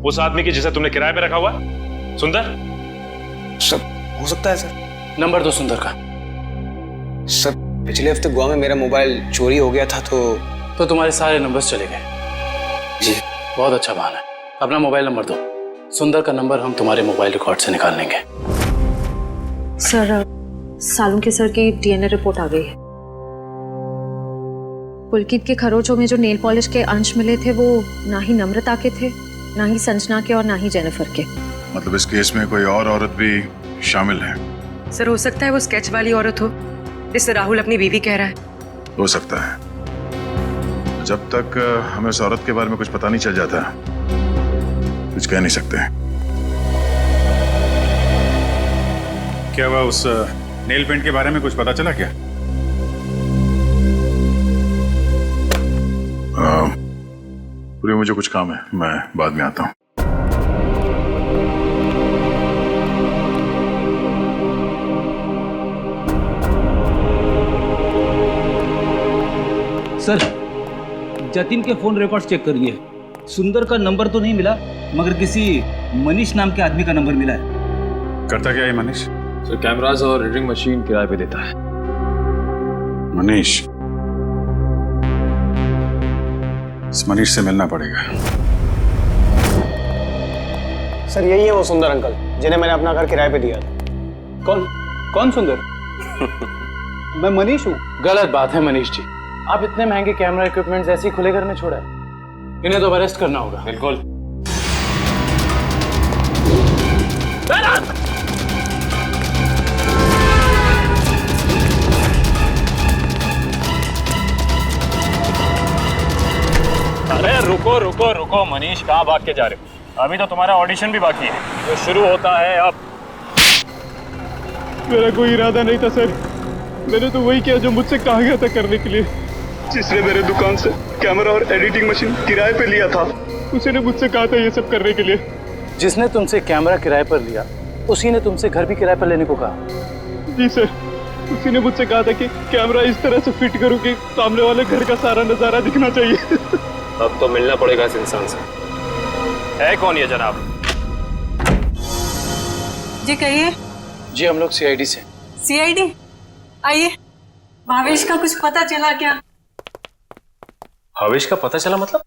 उस आदमी की जिसे तुमने किराए पे रखा हुआ, सुंदर? सर हो सकता है सर। नंबर दो सुंदर का। सर पिछले हफ्ते गोवा में मेरा मोबाइल चोरी हो गया था तो तुम्हारे सारे नंबर्स चले गए? जी, बहुत अच्छा बहाना है। अपना मोबाइल नंबर दो, सुंदर का नंबर हम तुम्हारे मोबाइल रिकॉर्ड से निकाल लेंगे। सर सालुंके सर की डीएनए रिपोर्ट आ गई है। पुलकित के खरोचों में जो नेल पॉलिश के अंश मिले थे वो ना ही नम्रता के थे, ना ही संजना के और ना ही जेनिफर के। मतलब इस केस में कोई और औरत भी शामिल है? सर हो सकता है वो स्केच वाली औरत हो जिससे राहुल अपनी बीवी कह रहा है। हो सकता है। जब तक हमें उस औरत के बारे में कुछ पता नहीं चल जाता कुछ कह नहीं सकते। क्या हुआ, उस नेल पेंट के बारे में कुछ पता चला क्या? पूरी मुझे कुछ काम है, मैं बाद में आता हूँ। सर जतिन के फोन रिकॉर्ड्स चेक करिए। सुंदर का नंबर तो नहीं मिला, मगर किसी मनीष नाम के आदमी का नंबर मिला है। करता क्या है मनीष? सर कैमरास और रीडिंग मशीन किराए पे देता है। मनीष? इस मनीष से मिलना पड़ेगा। सर यही है वो सुंदर अंकल जिन्हें मैंने अपना घर किराए पे दिया था। कौन सुंदर? मैं मनीष हूँ। गलत बात है मनीष जी, आप इतने महंगे कैमरा इक्विपमेंट्स ऐसे ही खुले घर में छोड़ा है। इन्हें तो अरेस्ट करना होगा। बिल्कुल। अरे रुको रुको रुको मनीष, कहाँ भाग के जा रहे हो? अभी तो तुम्हारा ऑडिशन भी बाकी है जो शुरू होता है अब। मेरा कोई इरादा नहीं था सर, मैंने तो वही किया जो मुझसे कहा गया था करने के लिए। जिसने मेरे दुकान से कैमरा और एडिटिंग मशीन किराए पे लिया था उसी ने मुझसे कहा था ये सब करने के लिए। जिसने तुमसे कैमरा किराए पर लिया उसी ने तुमसे घर भी किराए पर लेने को कहा? जी सर, उसी ने मुझसे कहा था कि कैमरा इस तरह से फिट करूं कि सामने वाले घर का सारा नजारा दिखना चाहिए। अब तो मिलना पड़ेगा इस इंसान से। है कौन ये जनाब? जी कहिए। जी हम लोग सीआईडी से। सीआईडी? आइए। भावेश का कुछ पता चला क्या? भावेश का पता चला मतलब?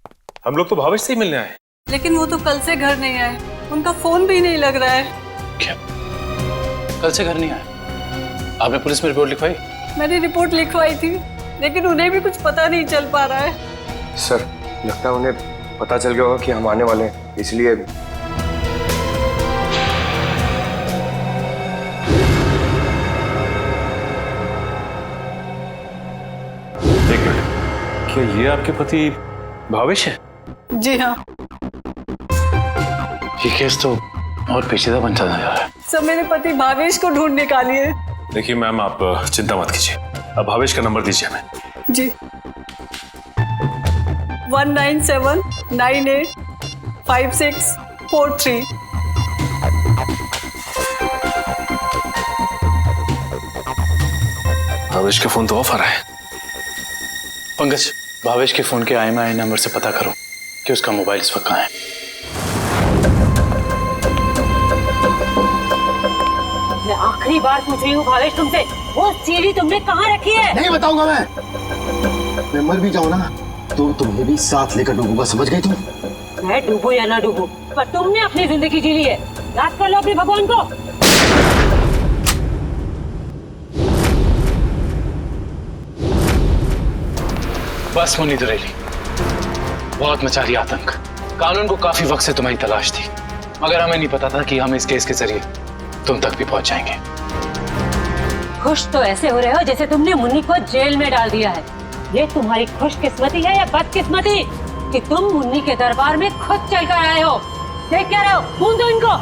हम लोग तो भावेश से ही मिलने आए। लेकिन वो तो कल से घर नहीं आए, उनका फोन भी नहीं लग रहा है। क्या कल से घर नहीं आए? आपने पुलिस में रिपोर्ट लिखवाई? मैंने रिपोर्ट लिखवाई थी लेकिन उन्हें भी कुछ पता नहीं चल पा रहा है। सर लगता है उन्हें पता चल गया होगा कि हम आने वाले हैं, इसलिए। एक मिनट, क्या ये आपके पति भावेश है? जी हाँ। ये केस तो और पेचीदा बनता जा रहा है। सब मेरे पति भावेश को ढूंढ निकालिए। देखिए मैम, आप चिंता मत कीजिए, अब भावेश का नंबर दीजिए हमें। जी 197985643। भावेश के फोन तो ऑफ आ रहा है। पंकज, भावेश के फोन के IMEI नंबर से पता करो कि उसका मोबाइल इस वक्त कहाँ है। मैं आखिरी बार पूछ रही हूँ भावेश तुमसे, वो सीढ़ी तुमने कहाँ रखी है? नहीं बताऊंगा मैं मर भी जाऊँ ना तो तुम्हें भी साथ लेकर डूबूंगा, समझ गई तुम? मैं डूबू या ना डूबू, पर तुमने अपनी जिंदगी जी ली है, याद कर लो अपने भगवान को। बस मुन्नी दुरेली, बहुत मचा रही आतंक। कानून को काफी वक्त से तुम्हारी तलाश थी, मगर हमें नहीं पता था कि हम इस केस के जरिए तुम तक भी पहुंच जाएंगे। खुश तो ऐसे हो रहे हो जैसे तुमने मुन्नी को जेल में डाल दिया है। ये तुम्हारी खुशकिस्मती है या बदकिस्मती कि तुम मुन्नी के दरबार में खुद चल कर आए हो? देख क्या रहे हो? खून दो इनको।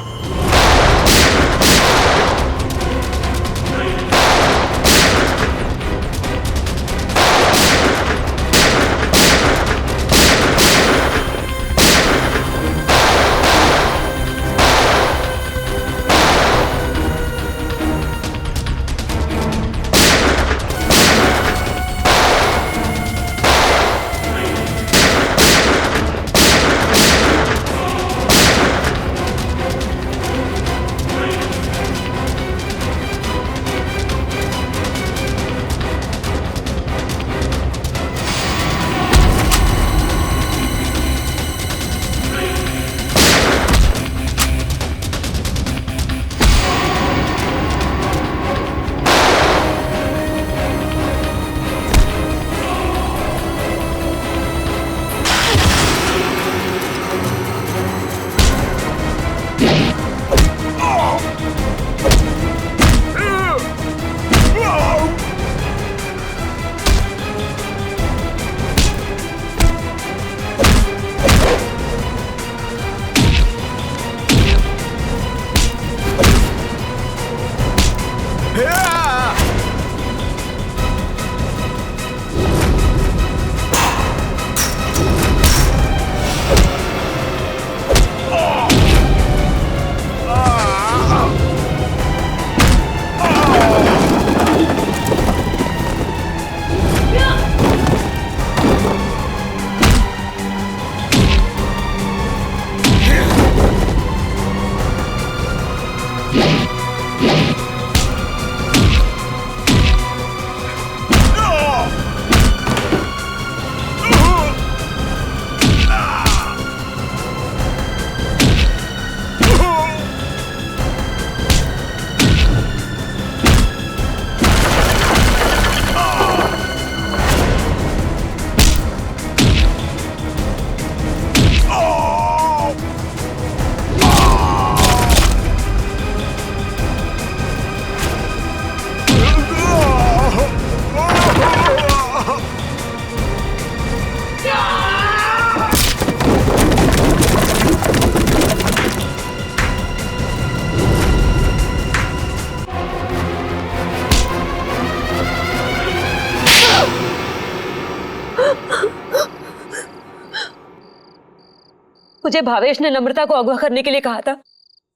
मुझे भावेश ने नम्रता को अगवा करने के लिए कहा था।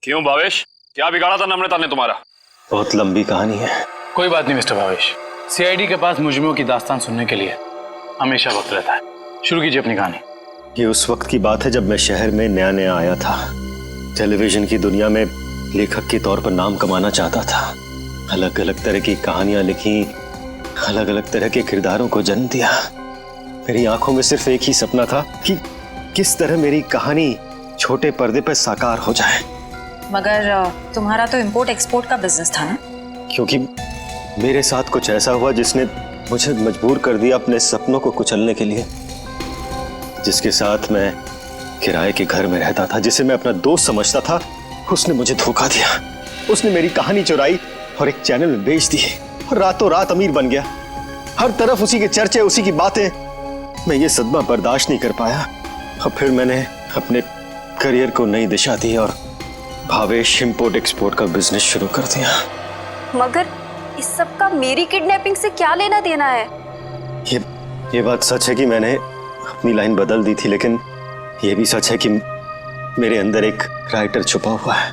क्यों भावेश, क्या बिगाड़ा था नम्रता ने तुम्हारा? बहुत लंबी कहानी है। कोई बात नहीं मिस्टर भावेश, CID के पास मुजरिमों की दास्तान सुनने के लिए हमेशा वक्त रहता है। शुरू कीजिए अपनी कहानी। ये उस वक्त की बात है जब मैं शहर में नया नया आया था। टेलीविजन की दुनिया में लेखक के तौर पर नाम कमाना चाहता था। अलग अलग तरह की कहानियां लिखी, अलग अलग तरह के किरदारों को जन्म दिया। मेरी आंखों में सिर्फ एक ही सपना था कि किस तरह मेरी कहानी छोटे पर्दे पर साकार हो जाए। मगर तुम्हारा तो इंपोर्ट एक्सपोर्ट का बिजनेस था ना? क्योंकि मेरे साथ कुछ ऐसा हुआ जिसने मुझे मजबूर कर दिया अपने सपनों को कुचलने के लिए। जिसके साथ मैं किराए के घर में रहता था, जिसे मैं अपना दोस्त समझता था, उसने मुझे धोखा दिया। उसने मेरी कहानी चुराई और एक चैनल में बेच दी और रातों रात अमीर बन गया। हर तरफ उसी के चर्चे, उसी की बातें। मैं ये सदमा बर्दाश्त नहीं कर पाया और फिर मैंने अपने करियर को नई दिशा दी और भावेश इंपोर्ट एक्सपोर्ट का बिजनेस शुरू कर दिया। मगर इस सब का मेरी किडनैपिंग से क्या लेना देना है? ये बात सच है कि मैंने अपनी लाइन बदल दी थी, लेकिन ये भी सच है कि मेरे अंदर एक राइटर छुपा हुआ है।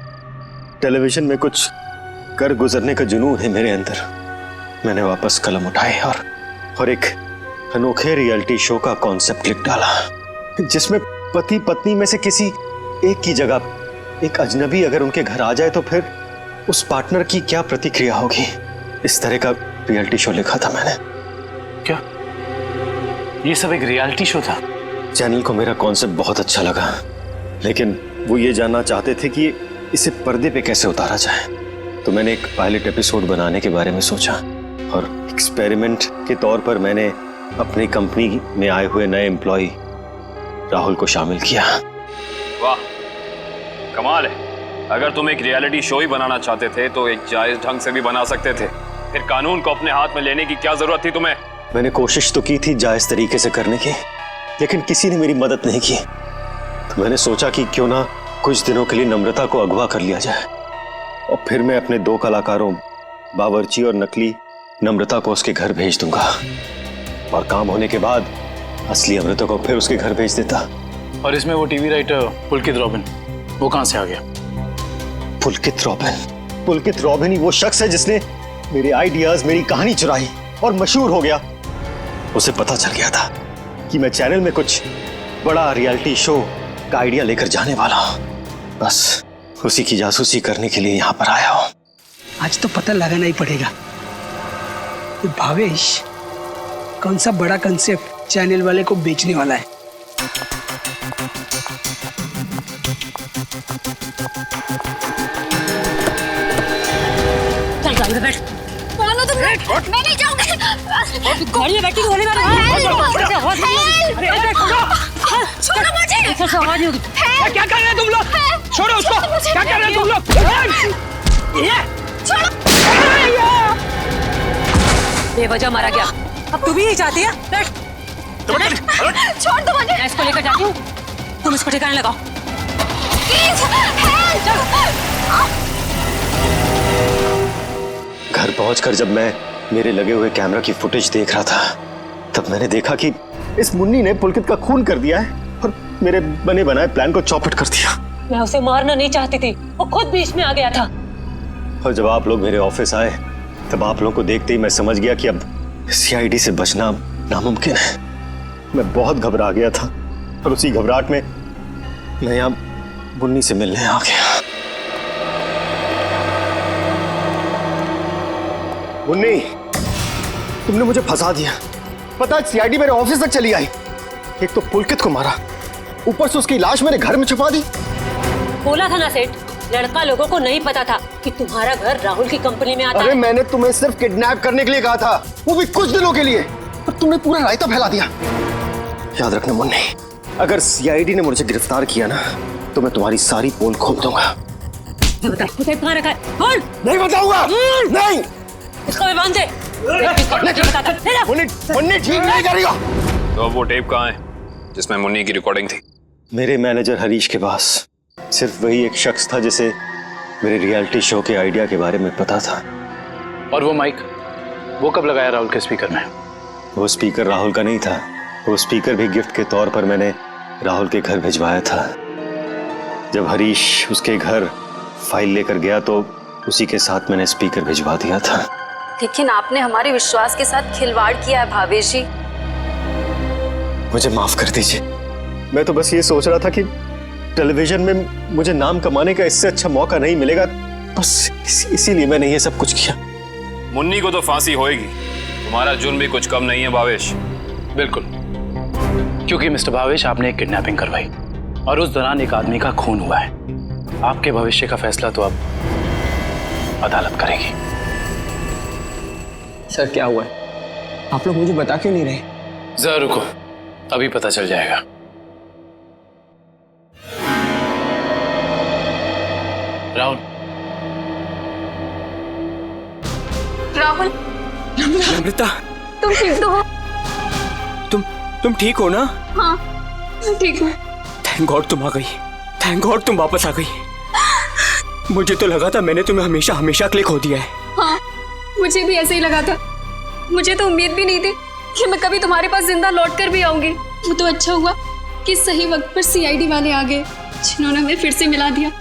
टेलीविजन में कुछ कर गुजरने का जुनून है मेरे अंदर। मैंने वापस कलम उठाए और एक अनोखे रियलिटी शो का कॉन्सेप्ट लिख डाला, जिसमें पति पत्नी में से किसी एक की जगह एक अजनबी अगर उनके घर आ जाए तो फिर उस पार्टनर की क्या प्रतिक्रिया होगी। इस तरह का रियलिटी शो लिखा था मैंने। क्या ये सब एक रियलिटी शो था? चैनल को मेरा कॉन्सेप्ट बहुत अच्छा लगा, लेकिन वो ये जानना चाहते थे कि इसे पर्दे पे कैसे उतारा जाए। तो मैंने एक पायलट एपिसोड बनाने के बारे में सोचा और एक्सपेरिमेंट के तौर पर मैंने अपनी कंपनी में आए हुए नए एम्प्लॉय राहुल को शामिल किया। वाह, कमाल है। अगर तुम एक रियलिटी शो ही बनाना चाहते थे तो एक जायज ढंग से भी बना सकते थे। फिर कानून को अपने हाथ में लेने की क्या जरूरत थी तुम्हें? मैंने कोशिश तो की थी जायज तरीके से करने की, लेकिन किसी ने मेरी मदद नहीं की। तो मैंने सोचा कि क्यों ना कुछ दिनों के लिए नम्रता को अगवा कर लिया जाए, और फिर मैं अपने 2 कलाकारों बावर्ची और नकली नम्रता को उसके घर भेज दूंगा, और काम होने के बाद असली अमृता को फिर उसके घर भेज देता। और इसमें वो टीवी राइटर पुलकित रॉबिन, वो कहां से आ गया? पुलकित रॉबिन ही वो शख्स है जिसने मेरे आइडियाज, मेरी कहानी चुराई और मशहूर हो गया। उसे पता चल गया था कि मैं चैनल में कुछ बड़ा रियलिटी शो का आइडिया लेकर जाने वाला हूं। बस उसी की जासूसी करने के लिए यहाँ पर आया हूँ। आज तो पता लगाना ही पड़ेगा कि भावेश कौन सा बड़ा कंसेप्ट चैनल वाले को बेचने वाला है। चल गाड़ी में बैठ। मानो तुम, मैं नहीं जाऊंगी। गाड़ी में बैठी होने वाला छोड़ो मुझे। ऐसा आवाज नहीं होगी। क्या कर रहे हैं तुम लोग? छोड़ो उसको। क्या कर रहे हैं तुम लोग? बेवजह मारा गया, अब तू भी यही चाहती है? बैठ। छोड़ दो मुझे। मैं इसको लेकर जाती हूँ, तुम इसको ठिकाने लगाओ। घर पहुंचकर जब मैं मेरे लगे हुए कैमरा की फुटेज देख रहा था, तब मैंने देखा कि इस मुन्नी ने पुलकित का खून कर दिया है और मेरे बने बनाए प्लान को चौपट कर दिया। मैं उसे मारना नहीं चाहती थी, वो खुद बीच में आ गया था। और जब आप लोग मेरे ऑफिस आए, तब आप लोगों को देखते ही मैं समझ गया कि अब सीआईडी से बचना नामुमकिन है। मैं बहुत घबरा गया था, और उसी घबराहट में मैं यहाँ मुन्नी से मिलने आ गया। मुन्नी, तुमने मुझे फंसा दिया। पता है सीआईडी मेरे ऑफिस तक चली आई। एक तो पुलकित को मारा, ऊपर से उसकी लाश मेरे घर में छुपा दी। बोला था ना सेठ, लड़का लोगों को नहीं पता था कि तुम्हारा घर राहुल की कंपनी में आता है। अरे मैंने तुम्हें सिर्फ किडनैप करने के लिए कहा था, वो भी कुछ दिनों के लिए, पर तुमने पूरा रायता फैला दिया। याद रखना मुन्नी, अगर सीआईडी ने मुझे गिरफ्तार किया ना, तो मैं तुम्हारी सारी पोल खोल दूंगा। बता, कहाँ रखा है? बोल। नहीं बताऊंगा। नहीं। इसको भी बांध दे। मुन्नी ठीक नहीं कर रही हो। तो अब वो टेप कहाँ है जिसमें मुन्नी की रिकॉर्डिंग थी? मेरे मैनेजर हरीश के पास। सिर्फ वही एक शख्स था जिसे मेरे रियलिटी शो के आइडिया के बारे में पता था। और वो माइक, वो कब लगाया राहुल के स्पीकर में? वो स्पीकर राहुल का नहीं था, वो स्पीकर भी गिफ्ट के तौर पर मैंने राहुल के घर भिजवाया था। जब हरीश उसके घर फाइल लेकर गया तो उसी के साथ मैंने स्पीकर भिजवा दिया था। लेकिन आपने हमारे विश्वास के साथ खिलवाड़ किया है भावेश जी। मुझे माफ कर दीजिए, मैं तो बस ये सोच रहा था कि टेलीविजन में मुझे नाम कमाने का इससे अच्छा मौका नहीं मिलेगा, बस इसीलिए मैंने ये सब कुछ किया। मुन्नी को तो फांसी होएगी, तुम्हारा जुर्म भी कुछ कम नहीं है भावेश। बिल्कुल, क्योंकि मिस्टर भावेश आपने एक किडनैपिंग करवाई और उस दौरान एक आदमी का खून हुआ है। आपके भविष्य का फैसला तो अब अदालत करेगी। सर क्या हुआ है? आप लोग मुझे बता क्यों नहीं रहे? जरा रुको, अभी पता चल जाएगा। राहुल। राहुल। नम्रता, तुम ठीक तो हो? तुम ठीक हो ना? हाँ, मैं ठीक हूँ। थैंक गॉड तुम आ गई, थैंक गॉड तुम वापस आ गई। मुझे तो लगा था मैंने तुम्हें हमेशा हमेशा के लिए खो दिया है। हाँ, मुझे भी ऐसे ही लगा था। मुझे तो उम्मीद भी नहीं थी कि मैं कभी तुम्हारे पास जिंदा लौट कर भी आऊंगी। वो तो अच्छा हुआ कि सही वक्त पर सीआईडी वाले आ गए, जिन्होंने हमें फिर से मिला दिया।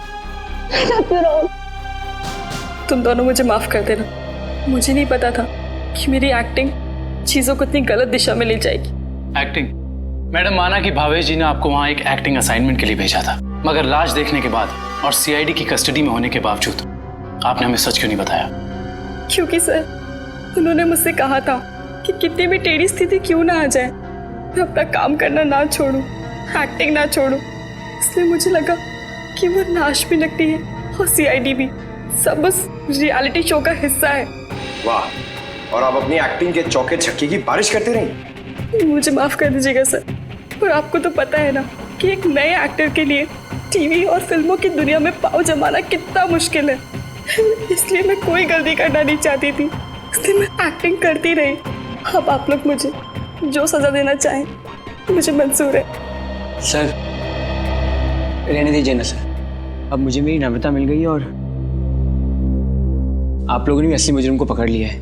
तुम दोनों मुझे माफ कर देना। मुझे नहीं पता था कि मेरी एक्टिंग चीजों को इतनी गलत दिशा में ले जाएगी। एक्टिंग? मैडम, माना कि भावेश जी ने आपको वहाँ एक एक्टिंग असाइनमेंट के लिए भेजा था, मगर लाश देखने के बाद और सीआईडी की कस्टडी में होने के बावजूद आपने हमें सच क्यों नहीं बताया? क्योंकि सर उन्होंने मुझसे कहा था कि कितनी भी टेढ़ी स्थिति क्यों ना आ जाए, मैं अपना काम करना ना छोड़ूं, एक्टिंग ना छोड़ूं। इसलिए मुझे लगा कि वो नाश भी लगती है और सीआईडी भी सब उस रियलिटी शो का हिस्सा है। वाह, और आप अपनी एक्टिंग के चौके छक्के की बारिश करते रही। मुझे माफ कर दीजिएगा सर, पर आपको तो पता है ना कि एक नए एक्टर के लिए टीवी और फिल्मों की दुनिया में पाँव जमाना कितना मुश्किल है। इसलिए मैं कोई गलती करना नहीं चाहती थी, इसलिए मैं एक्टिंग करती रही। अब आप लोग मुझे जो सजा देना चाहें मुझे मंजूर है। सर रहने दीजिए ना सर, अब मुझे मेरी नम्रता मिल गई और आप लोगों ने भी असली मुजरिम को पकड़ लिया है।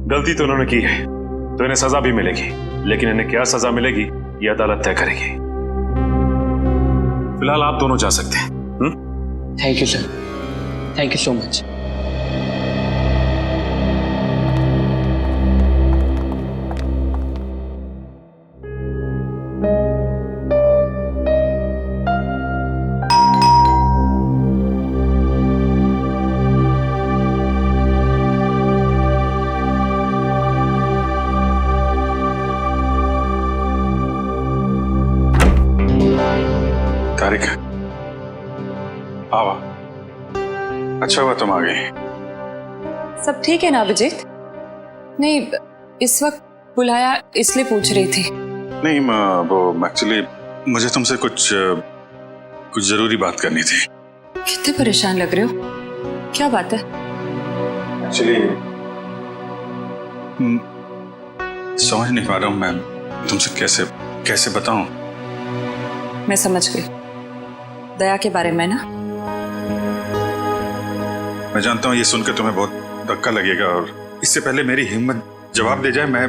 गलती तो उन्होंने की है तो इन्हें सजा भी मिलेगी, लेकिन इन्हें क्या सजा मिलेगी ये अदालत तय करेगी। फिलहाल आप दोनों जा सकते हैं। Thank you sir, thank you so much. Tariq, आवा, अच्छा हुआ तुम आ गई। सब ठीक है ना अभिजीत? नहीं, इस वक्त बुलाया इसलिए पूछ रही थी। नहीं वो एक्चुअली मुझे तुमसे कुछ जरूरी बात करनी थी। कितने परेशान लग रहे हो, क्या बात है? एक्चुअली समझ नहीं पा रहा हूँ मैं तुमसे कैसे बताऊं। मैं समझ गई, दया के बारे में ना? मैं जानता हूँ ये सुनकर तुम्हें बहुत धक्का लगेगा और इससे पहले मेरी हिम्मत जवाब दे जाए, मैं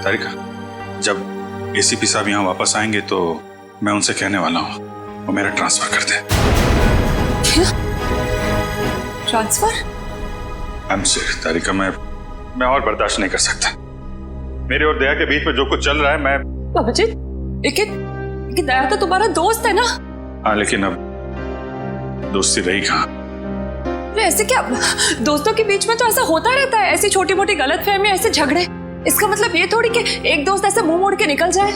तारिका, जब एसीपी साहब यहाँ वापस आएंगे तो मैं उनसे कहने वाला हूँ वो मेरा ट्रांसफर कर दे। क्या ट्रांसफर? आई एम सॉरी तारिका, मैं और बर्दाश्त नहीं कर सकता। मेरे और दया के बीच में जो कुछ चल रहा है, मैं अभिजीत, लेकिन दया तो तुम्हारा दोस्त है ना? हाँ, लेकिन अब दोस्ती रही कहाँ? अरे ऐसे क्या, दोस्तों के बीच में तो ऐसा होता रहता है, ऐसी छोटी मोटी गलतफहमियां, ऐसे झगड़े। इसका मतलब ये थोड़ी कि एक दोस्त ऐसे मुंह मोड़ के निकल जाए।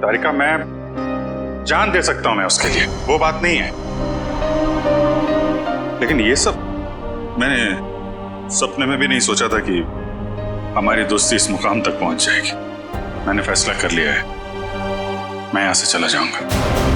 तारिका, मैं जान दे सकता हूं मैं उसके लिए, वो बात नहीं है, लेकिन ये सब मैंने सपने में भी नहीं सोचा था कि हमारी दोस्ती इस मुकाम तक पहुंच जाएगी। मैंने फैसला कर लिया है, मैं यहां से चला जाऊंगा।